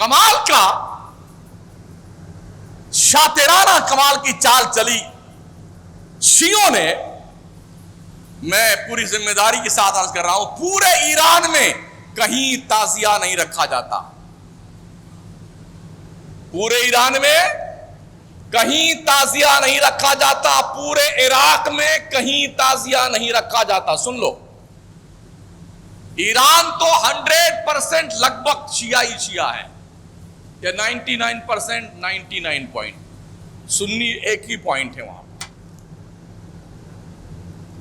کمال کا شاطرانہ کمال کی چال چلی شیعوں نے. میں پوری ذمہ داری کے ساتھ عرض کر رہا ہوں, پورے ایران میں کہیں تعزیہ نہیں رکھا جاتا. پورے ایران میں کہیں تعزیہ نہیں رکھا جاتا. پورے عراق میں کہیں تعزیہ نہیں رکھا جاتا. سن لو, ایران تو 100% لگ بھگ شیعہ ہی شیعہ ہے, یا 99%, 99 پوائنٹ. سنی ایک ہی پوائنٹ ہے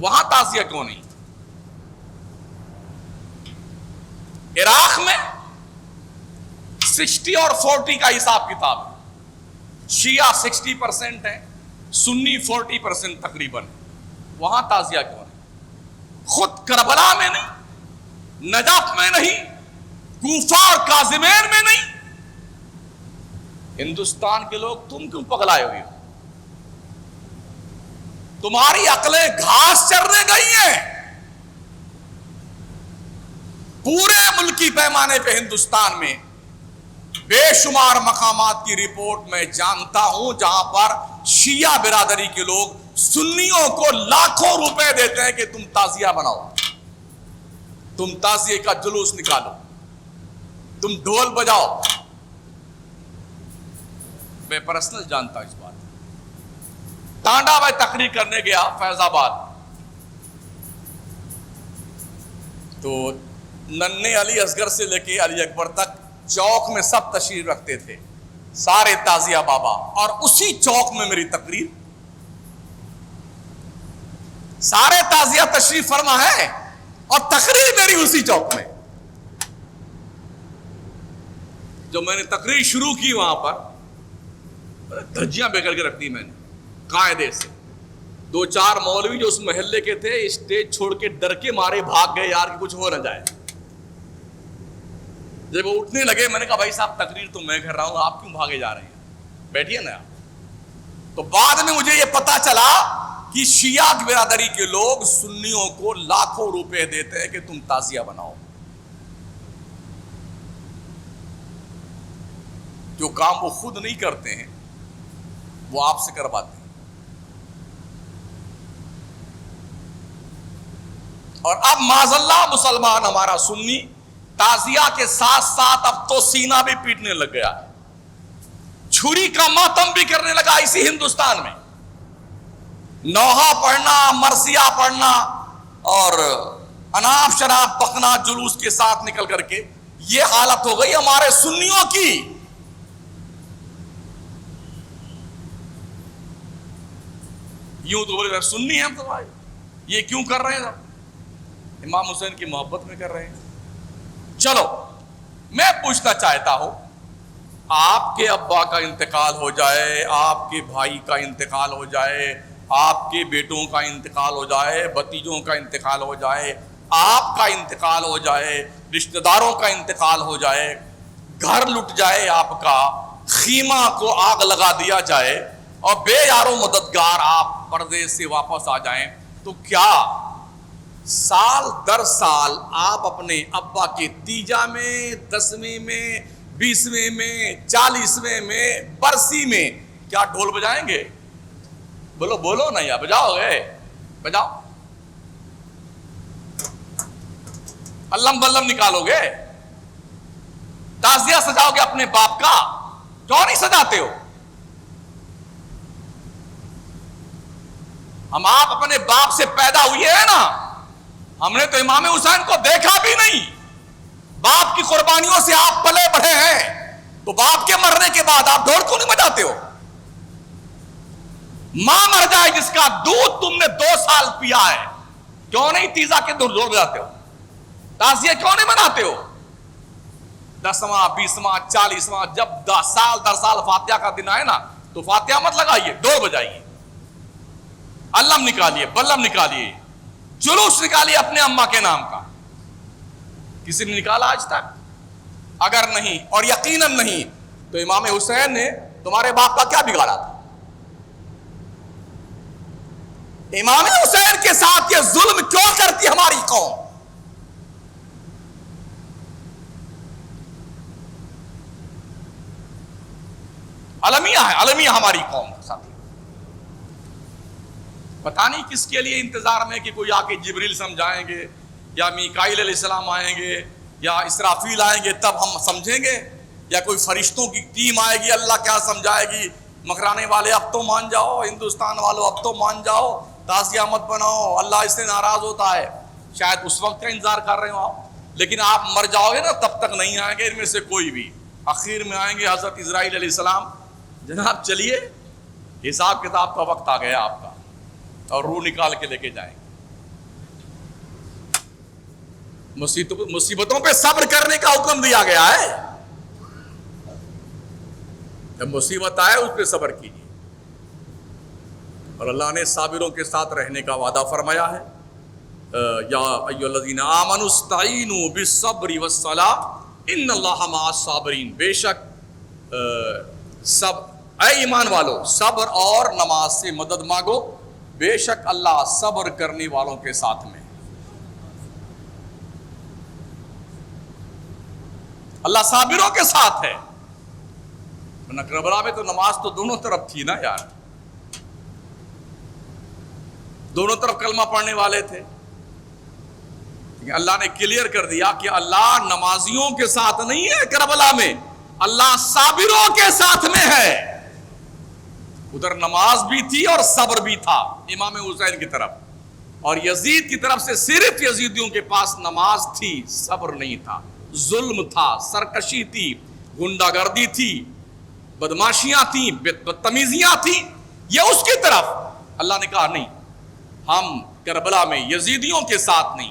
وہاں تعزیہ کیوں نہیں؟ عراق میں 60 اور 40 کا حساب کتاب ہے. شیعہ 60% ہے, سنی 40% تقریباً. وہاں تعزیہ کیوں نہیں؟ خود کربلا میں نہیں, نجف میں نہیں, کوفہ اور کاظمین میں نہیں. ہندوستان کے لوگ تم کیوں پگلائے ہوئے ہو؟ تمہاری عقلیں گھاس چرنے گئی ہیں. پورے ملکی پیمانے پہ ہندوستان میں بے شمار مقامات کی رپورٹ میں جانتا ہوں جہاں پر شیعہ برادری کے لوگ سنیوں کو لاکھوں روپے دیتے ہیں کہ تم تعزیہ بناؤ, تم تعزیے کا جلوس نکالو, تم ڈھول بجاؤ. میں پرسنل جانتا ہوں اس بات. ٹانڈا میں تقریر کرنے گیا فیض آباد, تو ننھے علی اصغر سے لے کے علی اکبر تک چوک میں سب تشریف رکھتے تھے, سارے تعزیہ بابا, اور اسی چوک میں میری تقریر. سارے تعزیہ تشریف فرما ہے اور تقریر میری اسی چوک میں. جو میں نے تقریر شروع کی وہاں پر دھجیاں بے کر کے رکھ دی میں نے قاعدے سے. 2-4 مولوی جو اس محلے کے تھے اسٹیج چھوڑ کے ڈر کے مارے بھاگ گئے یار کہ کچھ ہو نہ جائے. جب وہ اٹھنے لگے میں نے کہا بھائی صاحب تقریر تو میں کر رہا ہوں, آپ کیوں بھاگے جا رہے ہیں, بیٹھیے نا آپ. تو بعد میں مجھے یہ پتا چلا کہ شیعہ برادری کے لوگ سنیوں کو لاکھوں روپے دیتے ہیں کہ تم تعزیہ بناؤ. جو کام وہ خود نہیں کرتے ہیں وہ آپ سے کرواتے ہیں. اور اب معاذ اللہ مسلمان ہمارا سنی تعزیہ کے ساتھ ساتھ اب تو سینہ بھی پیٹنے لگ گیا ہے, چھری کا ماتم بھی کرنے لگا اسی ہندوستان میں. نوحہ پڑھنا, مرثیہ پڑھنا اور اناپ شراب پکنا جلوس کے ساتھ نکل کر کے, یہ حالت ہو گئی ہمارے سنیوں کی. یوں تو بولے سنی ہیں ہم تو بھائی, یہ کیوں کر رہے ہیں؟ امام حسین کی محبت میں کر رہے ہیں. چلو میں پوچھنا چاہتا ہوں, آپ کے ابا کا انتقال ہو جائے, آپ کے بھائی کا انتقال ہو جائے, آپ کے بیٹوں کا انتقال ہو جائے, بھتیجوں کا انتقال ہو جائے, آپ کا انتقال ہو جائے, رشتہ داروں کا انتقال ہو جائے, گھر لٹ جائے آپ کا, خیمہ کو آگ لگا دیا جائے اور بے یارو مددگار آپ پردے سے واپس آ جائیں, تو کیا سال در سال آپ اپنے ابا کے تیجا میں, 10ویں میں, 20ویں میں, 40ویں میں, برسی میں کیا ڈھول بجائیں گے؟ بولو بولو نا, یا بجاؤ گے؟ بجاؤ. علم بلم نکالو گے, تعزیہ سجاؤ گے اپنے باپ کا, کیوں نہیں سجاتے ہو؟ ہم آپ اپنے باپ سے پیدا ہوئے ہیں نا, ہم نے تو امام حسین کو دیکھا بھی نہیں, باپ کی قربانیوں سے آپ پلے بڑھے ہیں, تو باپ کے مرنے کے بعد آپ ڈھول کیوں نہیں بجاتے ہو؟ ماں مر جائے جس کا دودھ تم نے 2 سال پیا ہے, کیوں نہیں تیزا کے ڈھول بجاتے ہو؟ تعزیہ کیوں نہیں مناتے ہو؟ 10واں 20واں 40واں جب سال در سال فاتحہ کا دن آئے نا, تو فاتحہ مت لگائیے, ڈھول بجائیے, علم نکالیے, بلم نکالیے, جلوس نکالیے اپنے اماں کے نام کا. کسی نے نکالا آج تک؟ اگر نہیں, اور یقیناً نہیں, تو امام حسین نے تمہارے باپ کا کیا بگاڑا تھا؟ امام حسین کے ساتھ یہ ظلم کیوں کرتی ہماری قوم؟ المیہ ہے، المیہ ہماری قوم کا ساتھی۔ پتہ نہیں کس کے لیے انتظار میں کہ کوئی آ کے جبریل سمجھائیں گے یا میکائیل علیہ السلام آئیں گے یا اسرافیل آئیں گے تب ہم سمجھیں گے، یا کوئی فرشتوں کی ٹیم آئے گی اللہ کیا سمجھائے گی، مکرانے والے اب تو مان جاؤ، ہندوستان والوں اب تو مان جاؤ، تعزیہ مت بناؤ، اللہ اس سے ناراض ہوتا ہے، شاید اس وقت کا انتظار کر رہے ہو آپ، لیکن آپ مر جاؤ گے نا تب تک نہیں آئیں گے ان میں سے کوئی بھی، آخر میں آئیں گے حضرت اسرائیل علیہ السلام، جناب چلیے حساب کتاب کا وقت آ گیا آپ کا، اور روح نکال کے لے کے جائیں گے۔ مصیبتوں پہ صبر کرنے کا حکم دیا گیا ہے، جب مصیبت آئے اس پہ صبر کیجیے، اور اللہ نے صابروں کے ساتھ رہنے کا وعدہ فرمایا ہے، یا ایھا الذین آمنوا استعینوا بالصبر والصلاۃ ان اللہ مع الصابرین، بے شک اے ایمان والو صبر اور نماز سے مدد مانگو، بے شک اللہ صبر کرنے والوں کے ساتھ میں، اللہ صابروں کے ساتھ ہے۔ کربلا میں تو نماز تو دونوں طرف تھی نا یار، دونوں طرف کلمہ پڑھنے والے تھے، لیکن اللہ نے کلیئر کر دیا کہ اللہ نمازیوں کے ساتھ نہیں ہے کربلا میں، اللہ صابروں کے ساتھ میں ہے۔ ادھر نماز بھی تھی اور صبر بھی تھا امام حسین کی طرف، اور یزید کی طرف سے صرف یزیدیوں کے پاس نماز تھی، صبر نہیں تھا، ظلم تھا، سرکشی تھی، گنڈا گردی تھی، بدماشیاں تھیں، بدتمیزیاں تھیں، یہ اس کی طرف۔ اللہ نے کہا نہیں، ہم کربلا میں یزیدیوں کے ساتھ نہیں،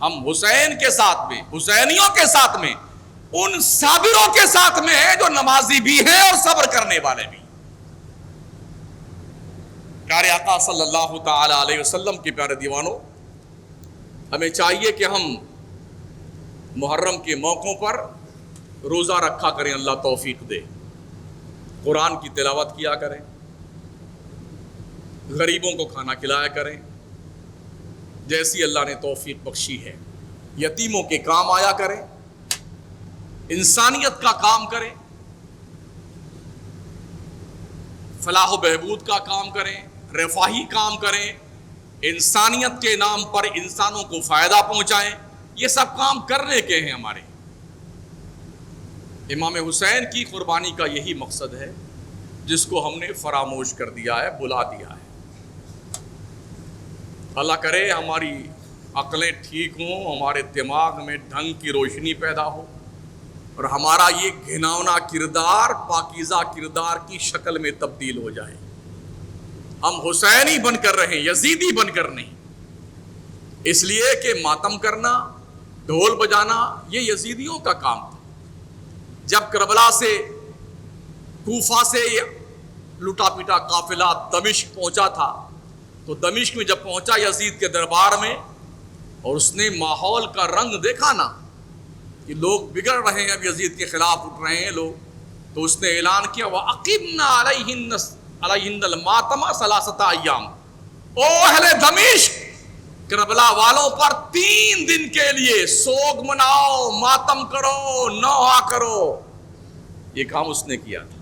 ہم حسین کے ساتھ میں، حسینیوں کے ساتھ میں، ان صابروں کے ساتھ میں ہیں جو نمازی بھی ہیں اور صبر کرنے والے بھی۔ پیارے آقا صلی اللہ تعالی علیہ وسلم کے پیارے دیوانوں، ہمیں چاہیے کہ ہم محرم کے موقعوں پر روزہ رکھا کریں، اللہ توفیق دے، قرآن کی تلاوت کیا کریں، غریبوں کو کھانا کھلایا کریں جیسی اللہ نے توفیق بخشی ہے، یتیموں کے کام آیا کریں، انسانیت کا کام کریں، فلاح و بہبود کا کام کریں، رفاہی کام کریں، انسانیت کے نام پر انسانوں کو فائدہ پہنچائیں، یہ سب کام کرنے کے ہیں ہمارے۔ امام حسین کی قربانی کا یہی مقصد ہے جس کو ہم نے فراموش کر دیا ہے، بلا دیا ہے۔ اللہ کرے ہماری عقلیں ٹھیک ہوں، ہمارے دماغ میں ڈھنگ کی روشنی پیدا ہو، اور ہمارا یہ گھناؤنا کردار پاکیزہ کردار کی شکل میں تبدیل ہو جائے، ہم حسینی بن کر رہیں، یزیدی بن کر نہیں۔ اس لیے کہ ماتم کرنا، ڈھول بجانا یہ یزیدیوں کا کام تھا۔ جب کربلا سے، کوفہ سے لٹا پیٹا قافلہ دمشق پہنچا تھا، تو دمشق میں جب پہنچا یزید کے دربار میں، اور اس نے ماحول کا رنگ دیکھا نا کہ لوگ بگڑ رہے ہیں، اب یزید کے خلاف اٹھ رہے ہیں لوگ، تو اس نے اعلان کیا وَأَقِمْنَا عَلَيْهِنَّ الْمَاتَمَ ثَلَاثَةَ أَيَّامٍ، او اہل دمشق کربلا والوں پر 3 دن کے لیے سوگ مناؤ، ماتم کرو، نوحہ کرو۔ یہ کام اس نے کیا تھا،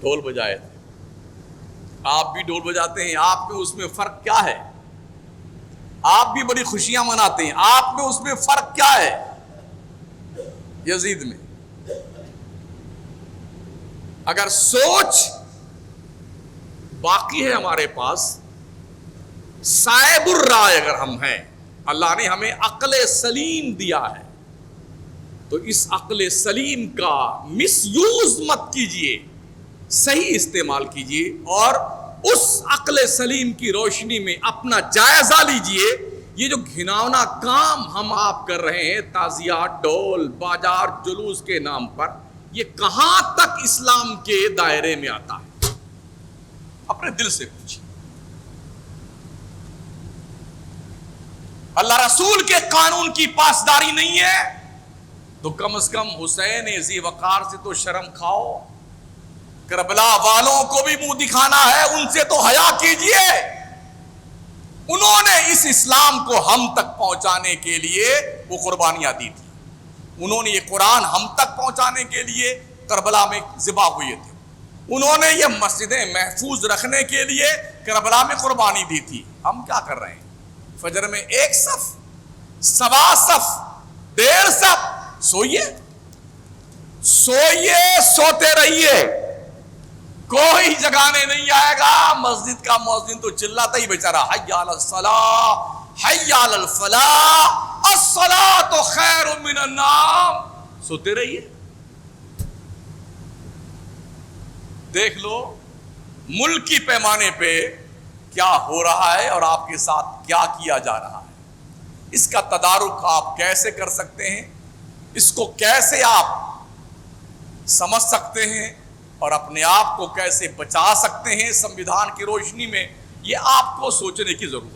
ڈھول بجائے تھے۔ آپ بھی ڈھول بجاتے ہیں، آپ میں اس میں فرق کیا ہے؟ آپ بھی بڑی خوشیاں مناتے ہیں، آپ میں اس میں فرق کیا ہے؟ یزید میں اگر سوچ باقی ہے ہمارے پاس، صائب الرائے اگر ہم ہیں، اللہ نے ہمیں عقل سلیم دیا ہے، تو اس عقل سلیم کا مس یوز مت کیجئے، صحیح استعمال کیجئے، اور اس عقل سلیم کی روشنی میں اپنا جائزہ لیجئے۔ یہ جو گھناؤنا کام ہم آپ کر رہے ہیں، تعزیات، ڈول بازار، جلوس کے نام پر، یہ کہاں تک اسلام کے دائرے میں آتا ہے؟ اپنے دل سے پوچھیں۔ اللہ رسول کے قانون کی پاسداری نہیں ہے تو کم از کم حسین ذی وقار سے تو شرم کھاؤ، کربلا والوں کو بھی منہ دکھانا ہے، ان سے تو حیا کیجئے۔ انہوں نے اس اسلام کو ہم تک پہنچانے کے لیے وہ قربانیاں دی تھی، انہوں نے یہ قرآن ہم تک پہنچانے کے لیے کربلا میں ذبح ہوئے تھے، انہوں نے یہ مسجدیں محفوظ رکھنے کے لیے کربلا میں قربانی دی تھی۔ ہم کیا کر رہے ہیں؟ فجر میں 1 صف، 1.25 صف، 1.5 صف، سوئیے سوئیے، سوتے رہیے، کوئی جگانے نہیں آئے گا۔ مسجد کا مؤذن تو چلاتا ہی بیچارہ، حی علی الصلاۃ، حی علی الفلاح، الصلاۃ خیر من النوم، سوتے رہیے۔ دیکھ لو ملکی پیمانے پہ کیا ہو رہا ہے اور آپ کے ساتھ کیا کیا جا رہا ہے۔ اس کا تدارک آپ کیسے کر سکتے ہیں، اس کو کیسے آپ سمجھ سکتے ہیں اور اپنے آپ کو کیسے بچا سکتے ہیں سنویدھان کی روشنی میں، یہ آپ کو سوچنے کی ضرورت ہے۔